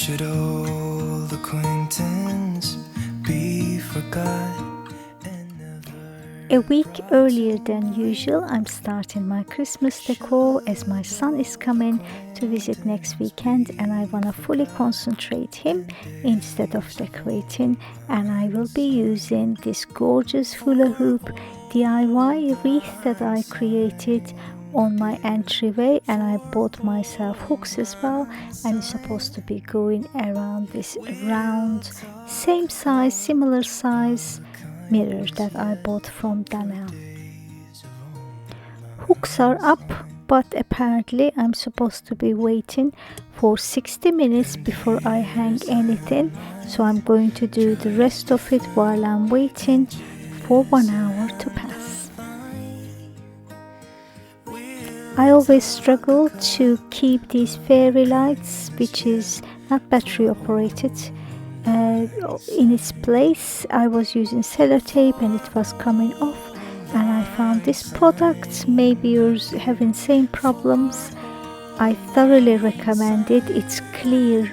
Should old acquaintance be forgot? A week earlier than usual, I'm starting my Christmas decor as my son is coming to visit next weekend and I want to fully concentrate him instead of decorating, and I will be using this gorgeous hula hoop DIY wreath that I created on my entryway, and I bought myself hooks as well, and it's supposed to be going around this round, same size, similar size mirror that I bought from Dunelm. Hooks are up, but apparently I'm supposed to be waiting for 60 minutes before I hang anything, so I'm going to do the rest of it while I'm waiting for 1 hour to pass. I always struggle to keep these fairy lights, which is not battery operated, in its place. I was using sellotape and it was coming off, and I found this product. Maybe you're having same problems. I thoroughly recommend it. It's clear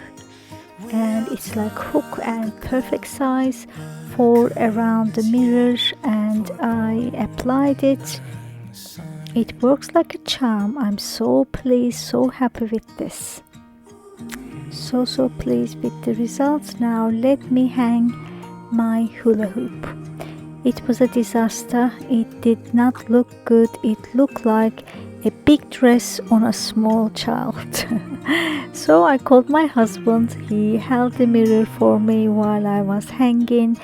and it's like hook and perfect size for around the mirror, and I applied it. It works like a charm. I'm so pleased, so happy with this. So pleased with the results. Now let me hang my hula hoop. It was a disaster. It did not look good. It looked like a big dress on a small child. So I called my husband. He held the mirror for me while I was hanging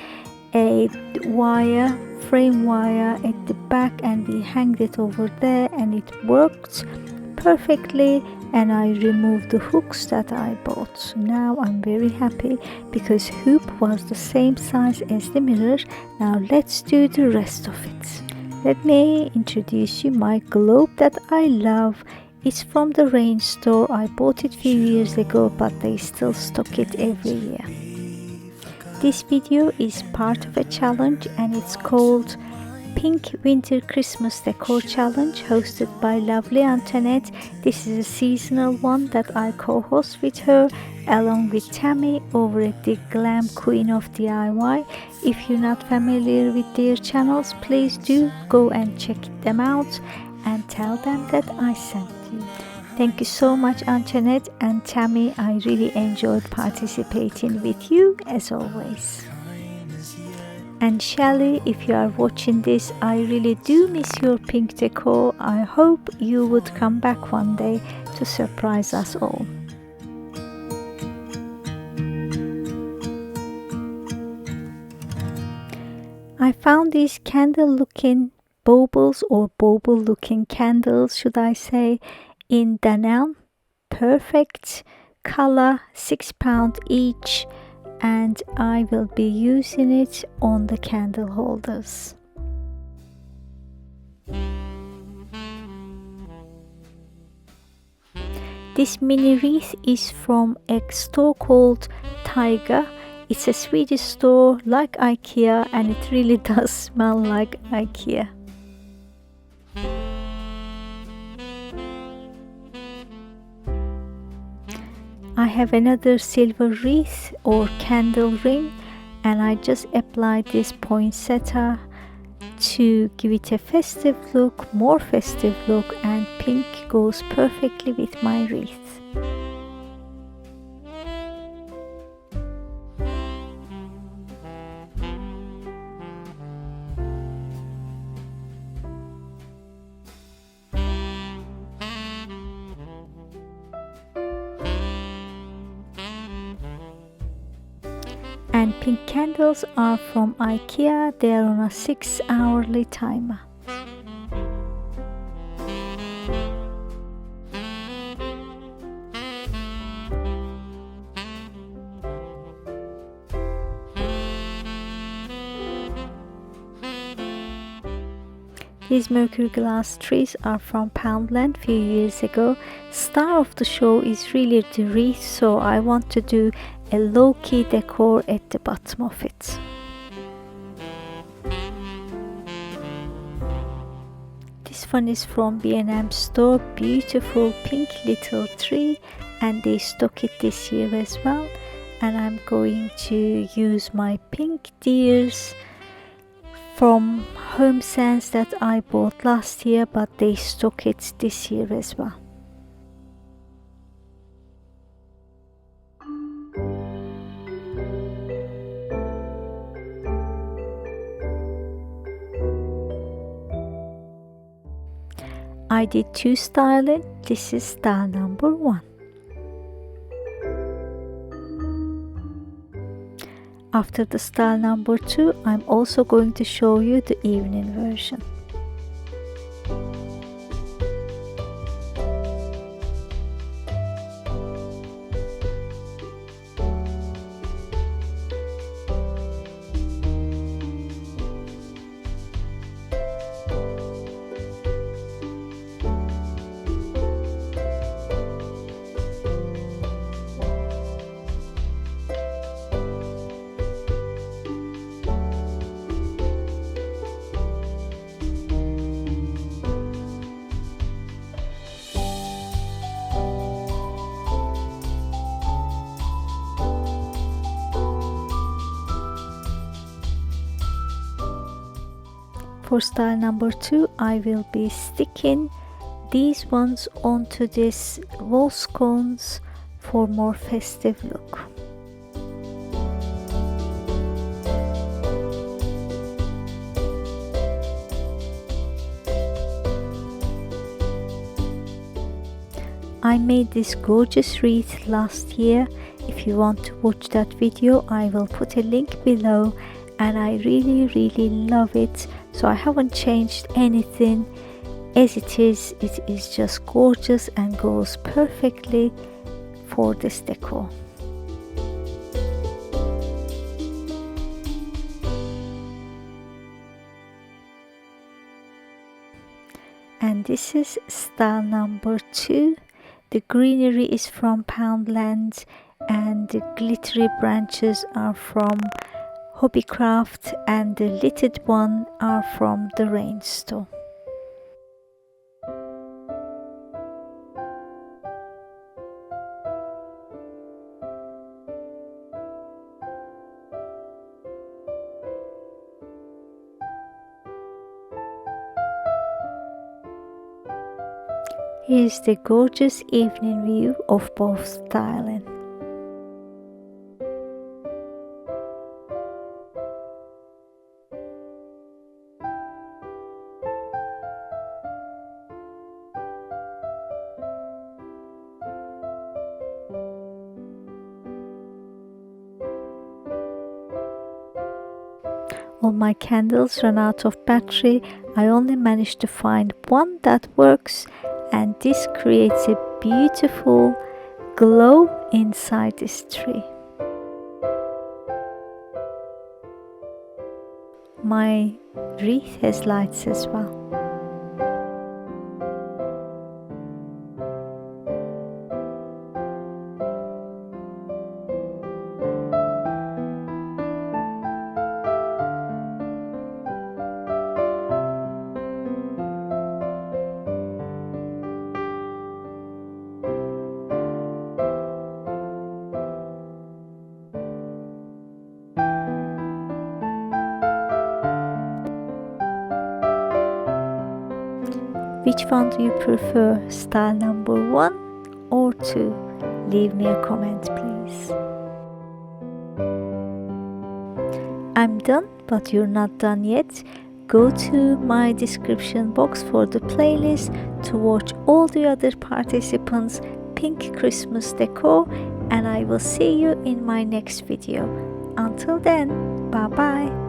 a wire, frame wire at the back, and we hanged it over there and it worked perfectly, and I removed the hooks that I bought. So now I'm very happy because hoop was the same size as the mirror. Now let's do the rest of it. Let me introduce you my globe that I love. It's from the Range store. I bought it a few years ago, but they still stock it every year. This video is part of a challenge and it's called Pink Winter Christmas Decor Challenge, hosted by lovely Antonette. This is a seasonal one that I co-host with her along with Tammy over at the Glam Queen of DIY. If you're not familiar with their channels, please do go and check them out and tell them that I sent you. Thank you so much, Antonette and Tammy. I really enjoyed participating with you as always. And Shelly, if you are watching this, I really do miss your pink decor. I hope you would come back one day to surprise us all. I found these candle looking baubles, or bauble looking candles should I say, in Dunelm. Perfect color, £6 each, and I will be using it on the candle holders. This mini wreath is from a store called Tiger. It's a Swedish store like Ikea, and it really does smell like Ikea. I have another silver wreath or candle ring, and I just applied this poinsettia to give it a festive look, more festive look, and pink goes perfectly with my wreath. And pink candles are from Ikea. They are on a 6-hourly timer. These mercury glass trees are from Poundland a few years ago. Star of the show is really the wreath, so I want to do a low-key decor at the bottom of it. This one is from B&M store. Beautiful pink little tree, and they stock it this year as well. and I'm going to use my pink deers from Homesense that I bought last year, but they stock it this year as well. I did 2 styling. This is style number 1. After the style number 2, I'm also going to show you the evening version. For style number 2, I will be sticking these ones onto this wall scones for more festive look. I made this gorgeous wreath last year. If you want to watch that video, I will put a link below, and I really love it. So I haven't changed anything as it is. It is just gorgeous and goes perfectly for this decor. And this is style number 2. The greenery is from Poundland and the glittery branches are from Hobbycraft, and the littered one are from the Rain Store. Here's the gorgeous evening view of both styling. All my candles ran out of battery. I only managed to find one that works, and this creates a beautiful glow inside this tree. My wreath has lights as well. Which one do you prefer, style number 1 or 2? Leave me a comment, please. I'm done, but you're not done yet. Go to my description box for the playlist to watch all the other participants' pink Christmas decor, and I will see you in my next video. Until then, bye bye.